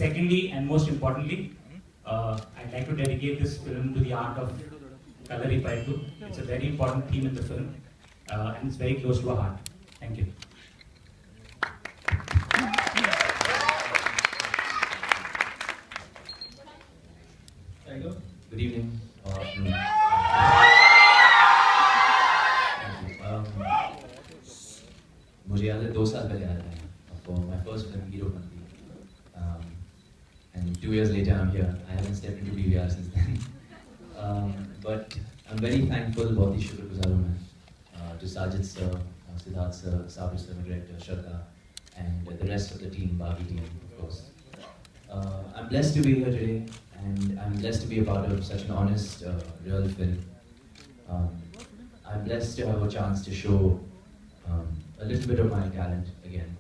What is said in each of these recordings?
Secondly, and most importantly, I'd like to dedicate this film to the art of Kalari Paitu. It's a very important theme in the film, and it's very close to our heart. Thank you. Tiger, good evening. मुझे याद है 2 साल पहले आया था for my first film Heropanti, and 2 years later I'm here. I haven't stepped into PVR since then, but I'm very thankful, बहुत ही शुक्रगुजार हूँ मैं to Sajid sir, Siddharth sir, Sabir sir, my director Shraddha, and the rest of the team, Bagi team, of course. I'm blessed to be here today, and I'm blessed to be a part of such an honest, real film. I'm blessed to have a chance to show a little bit of my talent again.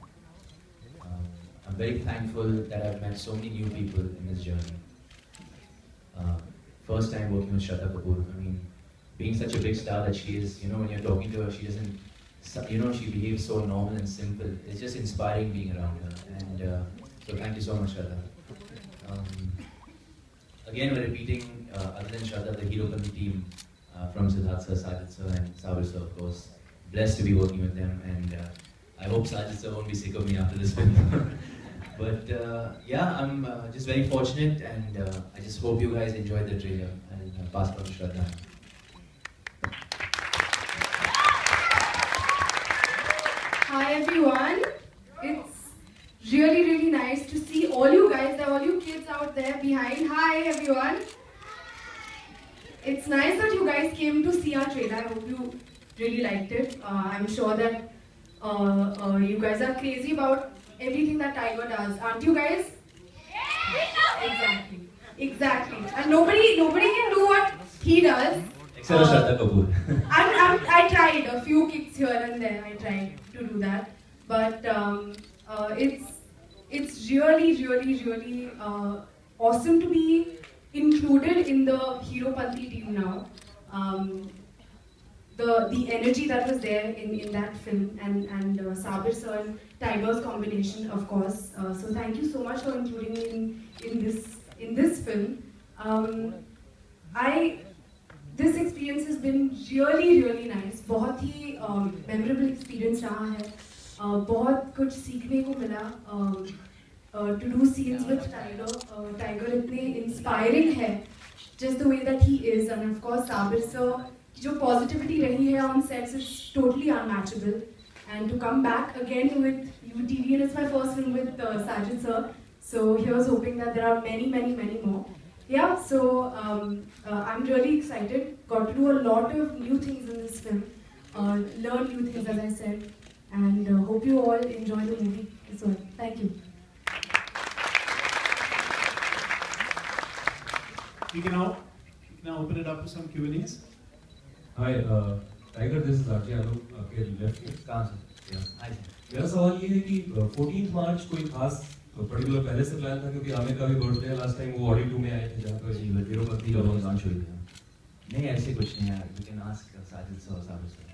I'm very thankful that I've met so many new people in this journey. First time working with Shraddha Kapoor. I mean, being such a big star that she is, you know, when you're talking to her, she doesn't, you know, she behaves so normal and simple. It's just inspiring being around her. And so thank you so much, Shraddha. Again, we're repeating, other than Shraddha, the Heropanti team from Siddharth sir, Sajid sir, and Sabir sir, of course. Blessed to be working with them, and I hope Sajid sir won't be sick of me after this film. But yeah, I'm just very fortunate, and I just hope you guys enjoyed the trailer. I'll pass on to Shraddha. Hi everyone, it's really nice to see all you guys, all you kids out there behind. Hi everyone. It's nice that you guys came to see our trailer. I hope you really liked it. I'm sure that you guys are crazy about everything that Tiger does, aren't you guys? Yeah! Exactly. And nobody can do what he does. Except Shraddha Kapoor. I tried a few kicks here and there. I tried to do that, but it's really awesome to be included in the Heropanti team now. The energy that was there in that film, and Sabir sir and Tiger's combination, of course. So thank you so much for including me in this film. This experience has been really nice. बहुत ही memorable experience रहा है. बहुत कुछ सीखने को मिला. To do scenes with Tiger. Tiger इतने inspiring है, just the way that he is, and of course Sabir sir, जो positivity रही है on sets is totally unmatchable. And to come back again with UTV, and it's my first film with Sajid sir. So here's hoping that there are many more. Yeah, so I'm really excited. Got to do a lot of new things in this film. Learn new things, as I said. And hope you all enjoy the movie as well. Thank you. We can now open it up to some Q&As. Hi, Tiger, this is Arjay Alo, आपके left में. कहाँ से? Hi. मेरा सवाल ये है कि 14 मार्च कोई खास पर्टिकुलर पहले से प्लान था, क्योंकि आमिर का भी बर्थडे है, लास्ट टाइम वो ऑडी 2 में आए थे जहाँ पर हीरोपंती का लॉन्च हुई थी. नहीं, ऐसे कुछ नहीं है. You can ask Sajid sir or Sabir sir.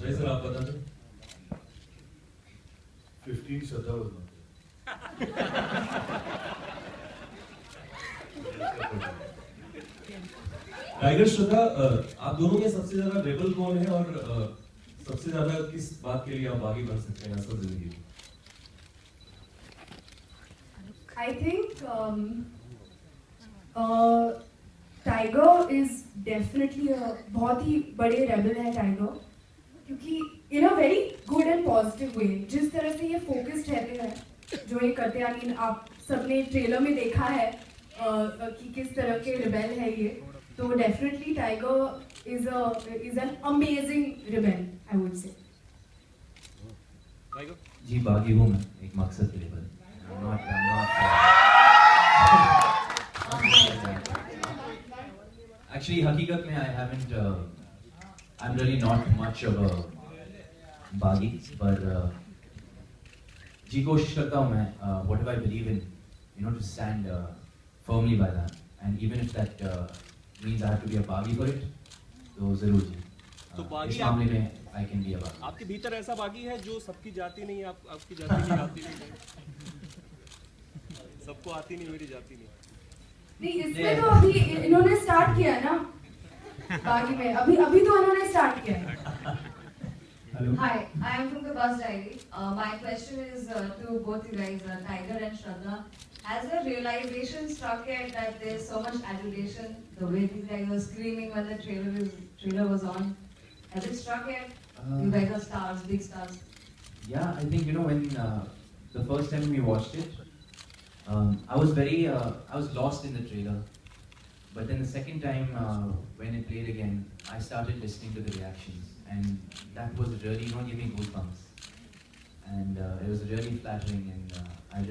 सही सर, आप बता दें. 15 Shraddha was not टाइगर श्रद्धा, आप दोनों में सबसे ज्यादा रेबल कौन है और सबसे ज्यादा किस बात के लिए आप आगे बढ़ सकते हैं असल जिंदगी में? I think Tiger is definitely a बहुत ही बड़े rebel है Tiger, क्योंकि in a very good and positive way. जिस तरह से ये focused रहते हैं, जो ये करते हैं, I mean आप सबने ट्रेलर में देखा है कि किस तरह के rebel है ये, तो definitely Tiger is an amazing rebel, I would say. Tiger? जी, बागी हूँ मैं एक मकसद के लिए. I'm not actually, हकीकत में I haven't, I'm really not much of a बागी, but जी कोशिश करता हूँ मैं, whatever I believe in, you know, to stand firmly by that, and even if that means I have to be a बागी for it, तो जरूर जी. तो बागी इस मामले में I can be a बागी. आपके भीतर ऐसा बागी है जो सबकी जाति नहीं है, आपकी जाति नहीं आती नहीं है. सबको आती नहीं, मेरी जाती नहीं। नहीं, इसमें तो अभी इन्होंने स्टार्ट किया है ना, बाकी में अभी तो इन्होंने स्टार्ट किया है। Hello. Hi, I am from the Bus Diary. My question is to both you guys, Tiger and Shraddha. Has the realization struck yet that there's so much adulation, the way these guys were screaming when the trailer was on? Has it struck yet? You guys are stars, big stars. Yeah, I think when the first time we watched it, I was lost in the trailer. But then the second time when it played again, I started listening to the reactions, and that was really gave me goosebumps. And it was really flattering, and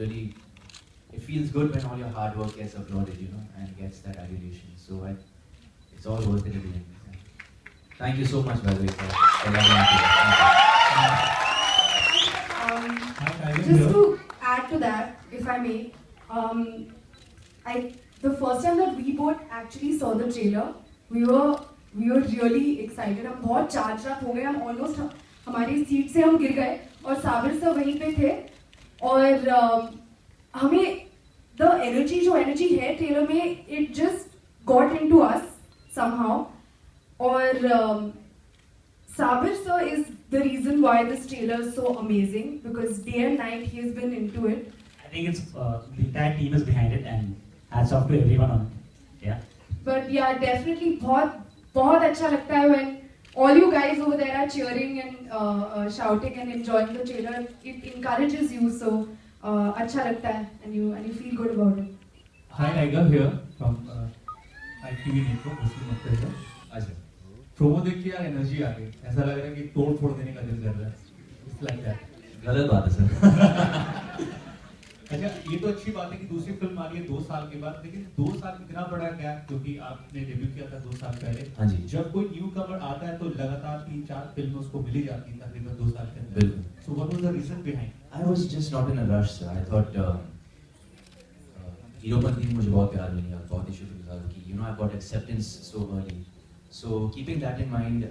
it feels good when all your hard work gets applauded, and gets that adulation. So it's all worth it at the end. Yeah. Thank you so much, by the way, for having me. Just to add to that, if I may, the first time that we both actually saw the trailer, we were really excited. हम बहुत charge up हो गए, हम almost हमारी seat से हम गिर गए और साबिर सर वहीं पे थे और हमें the energy है ट्रेलर में, it just got into us somehow. और Sabir sir is the reason why this trailer is so amazing, because day and night he has been into it. I think it's the entire team is behind it, and hats off to everyone on it. Yeah. But yeah, definitely बहुत अच्छा लगता है when all you guys over there are cheering and shouting and enjoying the trailer. It encourages you, so अच्छा लगता है, and you feel good about it. Hi, Tiger here from ITV Network, Muslim Mukhtar. अच्छा. Promo देख के यार energy आ गई, ऐसा लग रहा है कि तोड़ फोड़ देने का दिल कर रहा है. It's like that. गलत बात है सर. अच्छा, ये तो अच्छी बात है कि दूसरी फिल्म आ रही है 2 साल के बाद, लेकिन 2 साल में इतना बड़ा गैप, क्योंकि आपने डेब्यू किया था 2 साल पहले. हाँ जी. जब कोई न्यू कमर आता है तो लगातार 3-4 फिल्में उसको मिली जाती हैं तकरीबन 2 साल के अंदर. बिल्कुल. So what was the reason behind? I was just not in a rush, sir. I thought Heropanti में मुझे बहुत प्यार मिला, बहुत ही शुक्रगुजार कि I got acceptance so early. So keeping that in mind,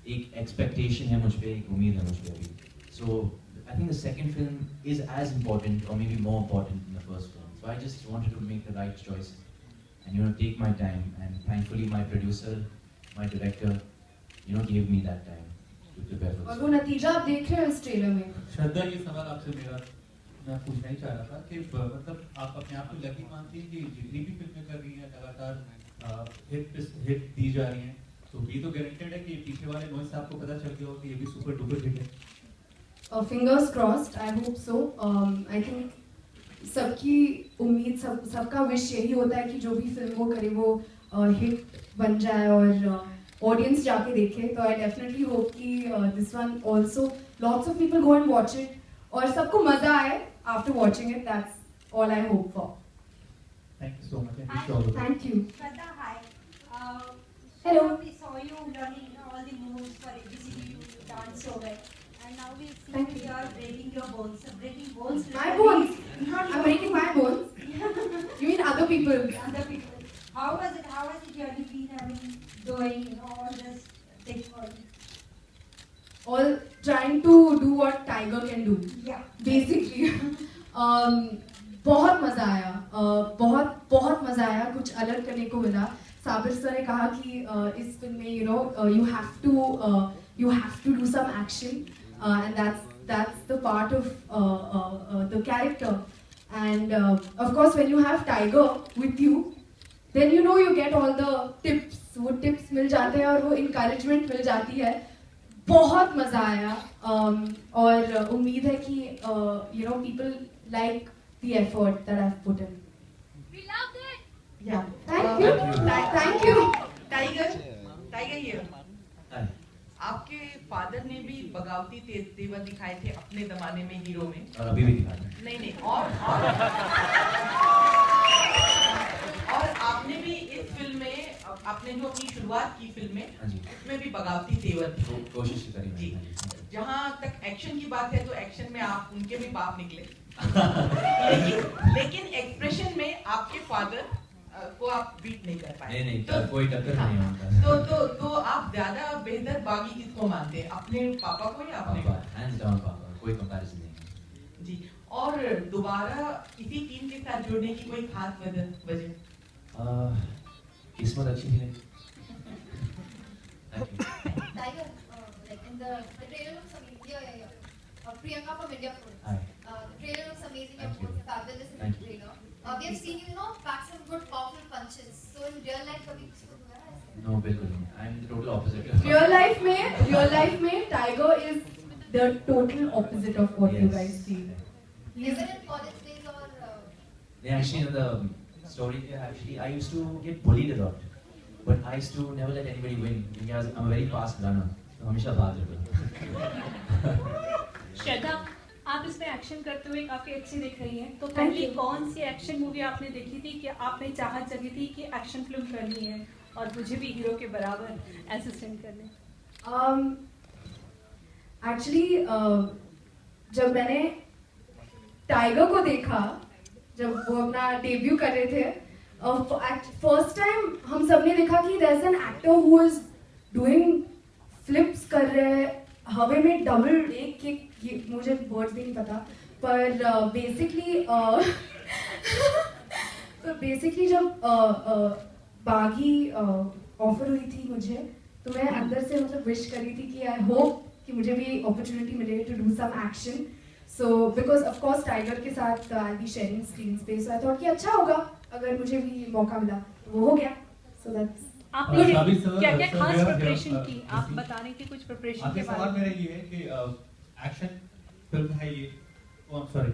एक expectation है मुझ पे, एक उम्मीद है मुझ पे अभी. So I think the second film is as important or maybe more important than the first film. So I just wanted to make the right choice and take my time, and thankfully my producer, my director, gave me that time to prepare for और this. वो नतीजा आप देख रहे हो इस trailer में. श्रद्धा, ये सवाल आपसे मैं पूछना ही चाह रहा था कि मतलब आप अपने आप को लकी मानती हैं कि जितनी भी फिल्में कर रही हैं लगातार हिट दी जा रही हैं, तो ये तो गारंटेड है कि पीछे वाले नॉइस से आपको पता चल गया हो कि ये भी सुपर डुपर हिट है. Fingers crossed, I hope so. I think सबकी उम्मीद, सबका विश यही होता है कि जो भी फिल्म वो करे वो हिट बन जाए और ऑडियंस जाके देखे. तो I definitely hope कि this one also lots of people go and watch it और सबको मजा आए after watching it. That's all I hope for. Thank you so much. And wish you all the best. Thank you. Shraddha, hi. Hello. We saw you learning all the moves for ABCD. You dance so well. And now we see Thank you are breaking your bones. Breaking bones. My bones? Not I'm breaking my bones? You mean other people? Other people. How was it? How has the journey been? Doing all this thing for you? All trying to do what Tiger can do. Yeah. Basically. बहुत मजा आया, बहुत मजा आया, कुछ अलग करने को मिला. साबिर सर ने कहा कि इस फिल्म में you have to do some action, and that's the part of the character. And of course when you have Tiger with you, then you get all the tips. वो tips मिल जाते हैं और वो encouragement मिल जाती है. बहुत मजा आया और उम्मीद है कि people like the effort that I've put in. We loved it. Yeah. Thank you. Thank you. Tiger here. Hi. आपके फादर ने भी बगावती तेवर दिखाए थे अपने जमाने में हीरो में. और अभी भी दिखाते हैं. नहीं और आपने भी इस फिल्म में, आपने जो अपनी शुरुआत की फिल्म में, उसमें भी बगावती तेवर थी. कोशिश करेंगे. जी. जहाँ तक एक्शन की बात है तो एक्शन में आप उनके भी बाप निकले. लेकिन एक्सप्रेशन में आपके फादर को आप बीट नहीं कर पाए. नहीं तो कोई टक्कर नहीं होता. तो आप ज्यादा बेहतर बागी किसको मानते हैं, अपने पापा को या अपने? पापा, hands down पापा, कोई कंपैरिजन नहीं. जी. और दोबारा इसी टीम के साथ जुड़ने की कोई खास वजह? किस्मत अच्छी थी। Tiger, like in the trailer looks amazing. Yeah. Priyanka from India Food. Hi. The trailer looks amazing. Thank You're you. both fabulous in the Thank you. trailer. We have seen you, pack some good powerful punches. So in real life, कभी किसी को हुआ है ऐसे? No, बिल्कुल नहीं. I'm the total opposite. real life में Tiger is the total opposite of what you guys see. Is it in college days or? Yeah, actually, in the story, actually, I used to get bullied a lot, but I used to never let anybody win because I'm a very fast runner. तो हमेशा भाग लेता हूँ. श्रद्धा, आप इसमें action करते हुए काफी अच्छी दिख रही हैं. तो Thank पहली you. कौन सी एक्शन मूवी आपने देखी थी कि आपने चाहत जगी थी कि एक्शन फिल्म करनी है और मुझे भी हीरो के बराबर असिस्टेंट करने? Actually, जब मैंने टाइगर को देखा, जब वो अपना डेब्यू कर रहे थे, फर्स्ट टाइम हम सबने देखा कि there is an actor who is doing flips कर रहे हैं हवे में, डबल एक किक, ये मुझे वर्ड्स भी नहीं पता, पर बेसिकली जब बागी ऑफर हुई थी मुझे, तो मैं अंदर से मतलब विश करी थी कि आई होप कि मुझे भी अपॉर्चुनिटी मिले to do some action. So because of course Tiger के साथ I be sharing screen space, I thought कि अच्छा होगा अगर मुझे भी मौका मिला, तो वो हो गया. सो दैट्स आपने क्या-क्या खास प्रिपरेशन की? आप बताने की कुछ प्रिपरेशन के बारे में. सवाल मेरा ये है कि एक्शन फिल्म है ये. Sorry,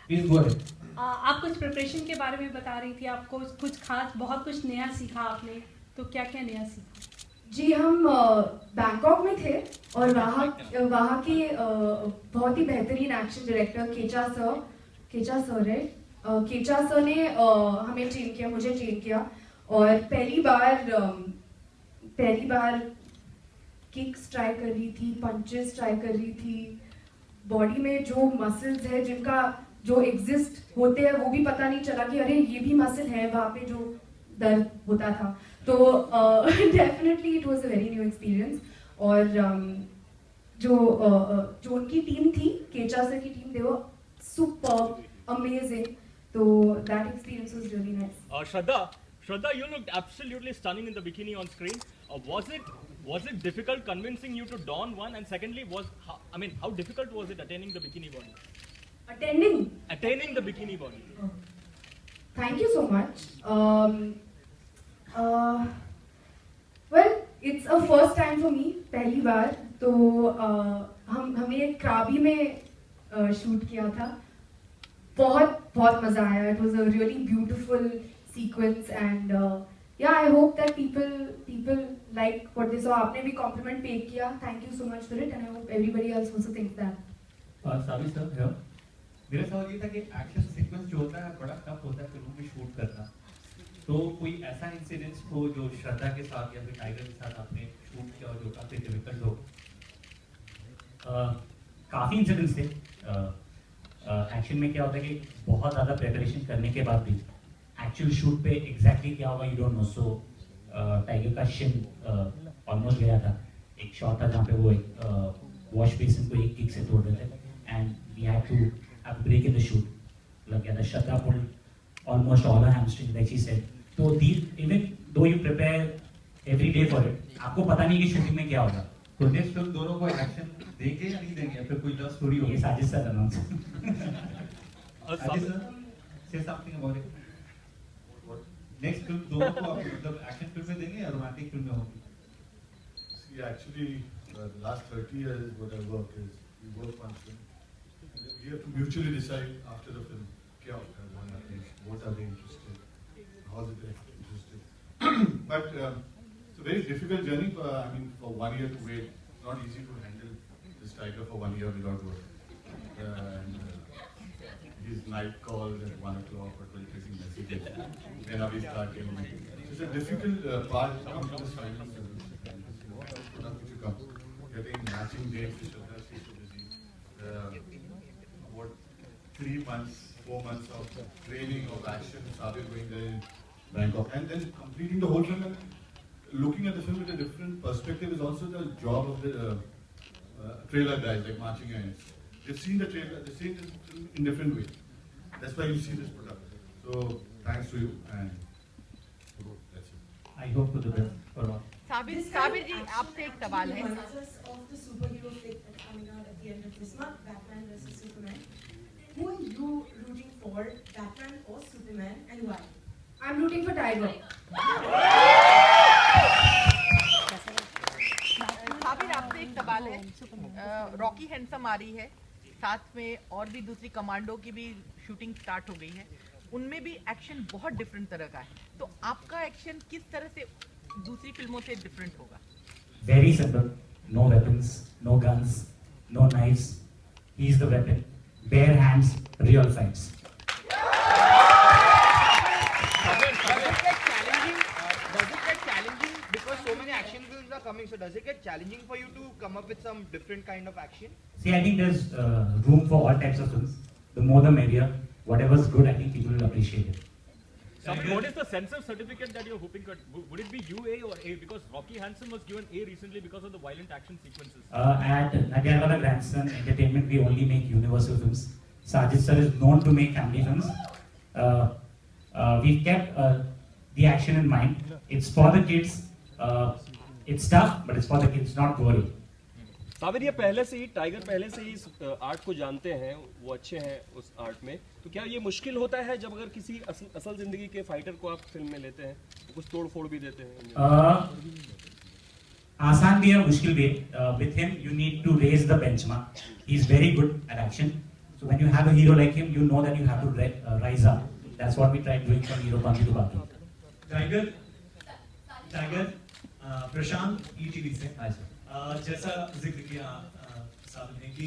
please go ahead. आप कुछ प्रिपरेशन के बारे में बता रही थी, आपको कुछ खास, बहुत कुछ नया सीखा आपने, तो क्या-क्या नया सीखा? जी, हम बैंकॉक में थे और वहाँ के बहुत ही बेहतरीन एक्शन डायरेक्टर केचा सर है, केचा सर ने हमें ट्रेन किया, मुझे ट्रेन किया, और पहली बार किक्स ट्राई कर रही थी, पंचेस ट्राई कर रही थी, बॉडी में जो मसल्स है जिनका जो एग्जिस्ट होते हैं वो भी पता नहीं चला कि अरे ये भी मसल है वहाँ पे जो दर्द होता था. तो definitely it was a very new experience. और जो उनकी टीम थी, केचा सर की टीम, दे वर सुपर्ब, अमेजिंग. तो that experience was really nice. Shraddha, you looked absolutely stunning in the bikini on screen. Was it difficult convincing you to don one? And secondly, how difficult was it attaining the bikini body? Attaining the bikini body. Thank you so much. Well, it's a first time for me, पहली बार. तो हमने क्राबी में shoot किया था. बहुत मजा आया. It was a really beautiful sequence, and yeah, I hope that people like what they saw. आपने भी compliment pay किया. Thank you so much for it, and I hope everybody else also thinks that. साबित sir, here. मेरा सवाल ये था कि action sequence जो होता है बड़ा टफ होता है फिल्मों में शूट करना. तो कोई ऐसा इंसिडेंस हो जो श्रद्धा के साथ या फिर टाइगर के साथ आपने शूट किया और जो काफी डिफिकल्ट हो? काफ़ी इंसिडेंट्स थे. एक्शन में क्या होता है कि बहुत ज़्यादा प्रिपरेशन करने के बाद भी एक्चुअल शूट पे एग्जैक्टली क्या होगा you don't know. So tiger का शिन ऑलमोस्ट गया था. एक शॉट था जहाँ पे वो वॉश बेसिन को एक किक से तोड़ रहे थे, and we had to have break in the shoot. लग गया था. Shraddha pulled almost all her hamstring, like she said. So even though you prepare every day for it, आपको पता नहीं कि शूटिंग में क्या होगा. तो नेक्स्ट फिल्म दोनों को एक्शन देंगे या नहीं देंगे, फिर कोई लव स्टोरी होगी? ये साजिश सर अनाउंस. साजिश sir, say something about it. Next film दोनों को आप मतलब एक्शन फिल्म में देंगे या रोमांटिक फिल्म में होगी? See, actually, the last 30 years, what I work is we work on film. We have to mutually decide after the film. What are they interested? How is it interested? But it's a very difficult journey. For 1 year to wait, it's not easy to handle this tiger for 1 year without work. His night calls at 1 o'clock or 12:30 messages. Then we start getting meetings. It's a difficult part to come to this final solution. Getting matching dates with Shraddha, she's so busy. 3 months, 4 months of training, of action, started going there in Bangkok, and then completing the whole film and looking at the film with a different perspective is also the job of the trailer guys like Marching Ants. they've seen the trailer, they've seen this film in different way. That's why you see this product. So thanks to you, and that's it. I hope to the best for all. Sabir जी आपसे एक सवाल है. Of the superhero flick that's coming out at the end of this month, Batman vs Superman. Who are you rooting for, Batman or Superman, and why? I'm rooting for Tiger. Sabir आपसे एक सवाल है. Rocky handsome आ रही है, साथ में और भी दूसरी कमांडो की भी शूटिंग स्टार्ट हो गई है. उनमें भी एक्शन बहुत डिफरेंट तरह का है. तो आपका एक्शन किस तरह से दूसरी फिल्मों से डिफरेंट होगा? Very simple. No weapons, no guns, no knives. He's the weapon. Bare hands, real fights. Does it get challenging because so many action films are coming? So does it get challenging for you to come up with some different kind of action? See, I think there's room for all types of films. The more the merrier. Whatever's good, I think people will appreciate it. What is the censor certificate that you're hoping for? Would it be UA or A? Because Rocky Handsome was given A recently because of the violent action sequences. At Natyagala Grandson Entertainment, we only make universal films. Sajid sir is known to make family films. We've kept the action in mind. It's for the kids. It's tough, but it's for the kids, not gory. Sabir, ये पहले से ही tiger पहले से ही इस art को जानते हैं, वो अच्छे हैं उस आर्ट में. तो क्या ये मुश्किल होता है जब अगर किसी असल जिंदगी के फाइटर को आप फिल्म में लेते हैं, तो कुछ तोड़ फोड़ भी देते हैं? आसान भी है, मुश्किल भी है. With him, you need to raise the benchmark. He's very good at action. So when you have a hero like him, you know that you have to rise up. That's what we tried doing from Hero Bandi to Baki. Tiger, Prashant ETV से. जैसा जिक्र किया साबिर ने कि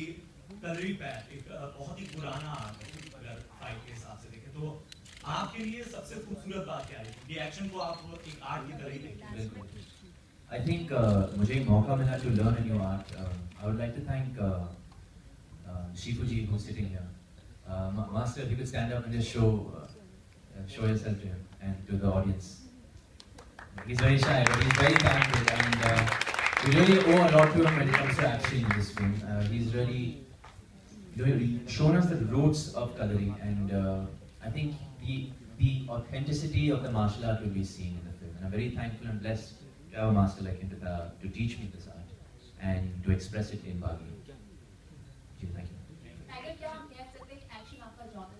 kalari pad एक बहुत ही पुराना art है, अगर फाइट के हिसाब से देखें तो आपके लिए सबसे खूबसूरत बात क्या है कि एक्शन को आप एक आर्ट की तरह ही देखते हैं? I think मुझे एक मौका मिला to learn a new art. I would like to thank Shifuji who's sitting here. Master, if you could stand up and just show yourself to him and to the audience. He's very shy, but he's very talented, and we really owe a lot to him when it comes to action in this film. He's really shown us the roots of coloring, and I think the authenticity of the martial art will be seen in the film. And I'm very thankful and blessed to have a master like him to teach me this art and to express it in Bagi. Thank you. Tiger, क्या हम कह सकते हैं action आपका genre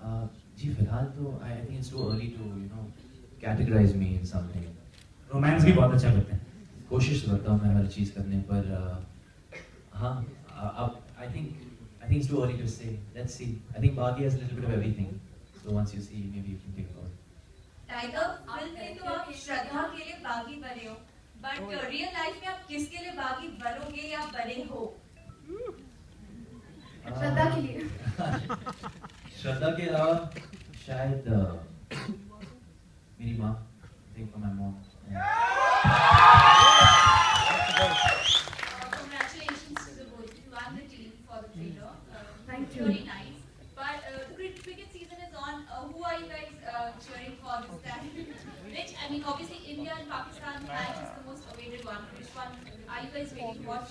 है? जी फिलहाल तो I think it's too early to categorize me in something. Romance भी बहुत अच्छा करते हैं. कोशिश करता हूँ मैं हर चीज़ करने पर. हाँ, अब I think it's too early to say. Let's see. I think Bagi has a little bit of everything. So once you see, maybe you can think about it. Tiger, film में तो आप श्रद्धा के लिए बागी बने हो, बट रियल लाइफ में आप किसके लिए बागी बनोगे या बने हो? श्रद्धा के लिए. श्रद्धा के अलावा शायद मेरी माँ. I think for my mom. Congratulations to the both of you and the team for the trailer. Thank you. Very nice. But the cricket season is on. Who are you guys cheering for this time? Which, I mean, obviously India and Pakistan match is the most awaited one. Which one are you guys waiting to watch?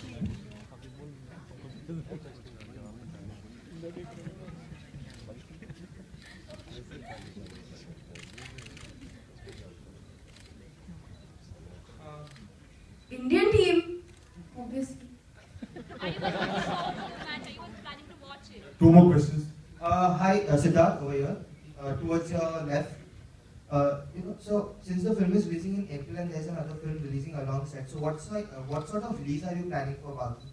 Indian team, obviously. Are you guys looking forward to the match? Are you guys planning to watch it? Two more questions. Hi, Siddharth over here, towards your left. So since the film is releasing in April and there's another film releasing alongside, so what sort of release are you planning for Bagi?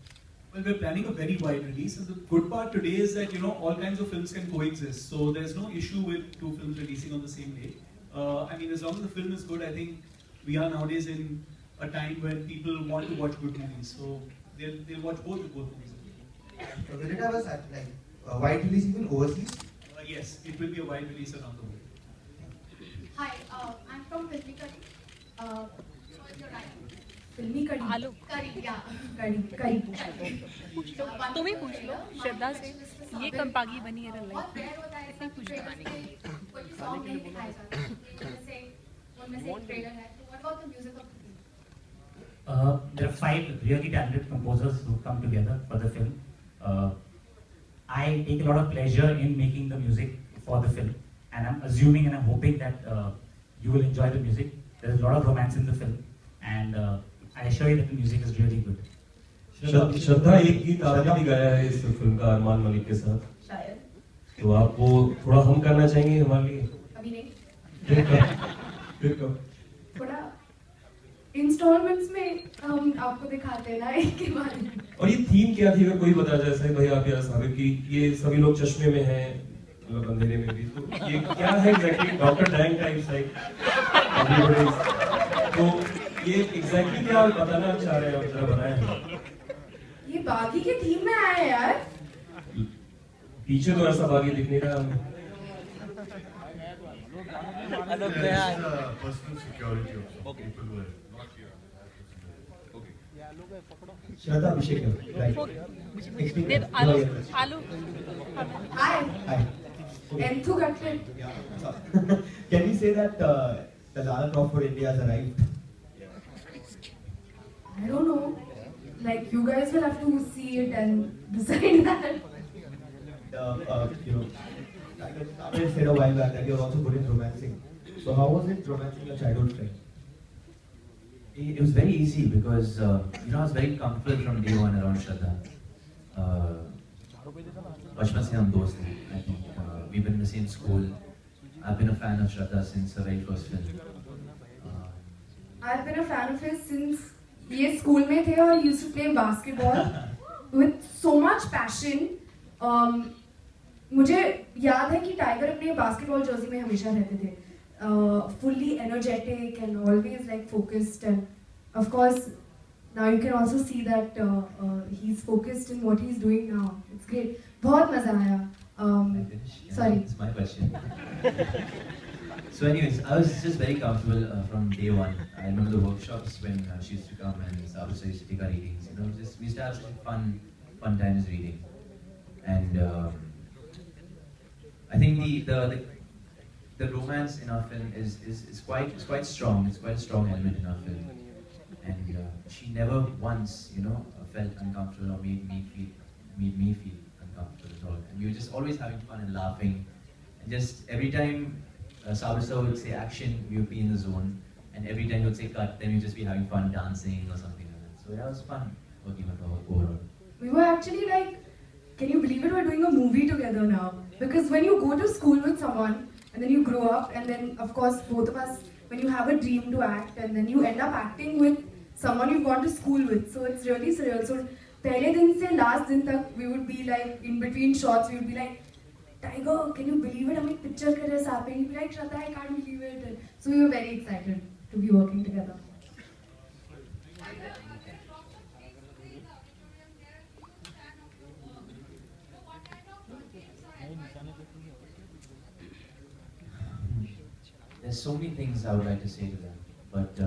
Well, we're planning a very wide release, and the good part today is that all kinds of films can coexist. So there's no issue with two films releasing on the same day. I mean, as long as the film is good, I think we are nowadays in a time when people want to watch good movies, so they'll watch both movies. So will it have a wide release even overseas? Yes, it will be a wide release around the world. Hi, I'm from Filmi Kadi. What's your name? Filmi Kadi. Hello. Kadi, yeah. Kadi. तुम ही पूछ लो श्रद्धा से, ये कब बागी बनी है real life में? ऐसे ही पूछ बताने के लिए. कोई सॉन्ग नहीं दिखाया जाता. उनमें से एक ट्रेलर है. तो what about the music of the film? There are 5 really talented composers who come together for the film. I take a lot of pleasure in making the music for the film, and I'm assuming and I'm hoping that you will enjoy the music. There's a lot of romance in the film, and I assure you that the music is really good. श्रद्धा एक गीत आपने भी गाया है इस film का अरमान मलिक के साथ, शायद। तो आप वो थोड़ा हम करना चाहेंगे हमारे लिए? अभी नहीं। फिर कब? थोड़ा इंस्टॉलमेंट्स में हम आपको दिखाते हैं ना एक के बारे में। और ये थीम क्या थी, अगर कोई बता जाए सही भाई आप या साबिर की, ये सभी लोग चश्मे में हैं, मतलब अंधेरे में भी, तो ये क्या है exactly? Doctor dang types like, तो ये एग्जैक्टली क्या बताना चाह रहे हैं आप, जरा बताएं। ये बागी के थीम में आया है यार। पीछे तो ऐसा बागी दिख नहीं रहा हमें। Personal security of people who are not here. Shraddha Abhishek, right? Alu. Hi. Enthu Gatlet. Can we say that the Lara Croft for India has arrived? I don't know. Like you guys will have to see it and decide that. You know, like I said a while back that you're also good in romancing. So how was it romancing your childhood friend? It was very easy because I was very comfortable from day one around Shraddha. बचपन से हम दोस्त हैं. I think we've been in the same school. I've been a fan of Shraddha since the very first film. I've been a fan of his since ये school में थे और used to play basketball with so much passion. मुझे याद है कि tiger अपने basketball Jersey में हमेशा रहते थे, fully energetic and always like focused, and of course now you can also see that he's focused in what he's doing now. It's great. बहुत मजा आया. Sorry. It's my question. So anyways, I was just very comfortable from day one. I remember the workshops when she used to come and Sabri used to take our readings. We used to have such fun times reading. And I think the romance in our film is quite strong. It's quite a strong element in our film. And she never once, felt uncomfortable or made me feel uncomfortable at all. And we were just always having fun and laughing. And just every time Sabri sir would say action, we would be in the zone. And every time he would say cut, then we would just be having fun dancing or something like that. So that was fun working with her overall. We were actually like, can you believe it? We're doing a movie together now. Because when you go to school with someone, and then you grow up, and then of course both of us, when you have a dream to act, and then you end up acting with someone you've gone to school with, so it's really surreal. So पहले दिन से last दिन तक we would be like in between shots, we would be like, Tiger, can you believe it? हम एक picture कर रहे हैं साथ में. He'd be like, Shraddha, I can't believe it. So we were very excited to be working together. There's so many things I would like to say to them, but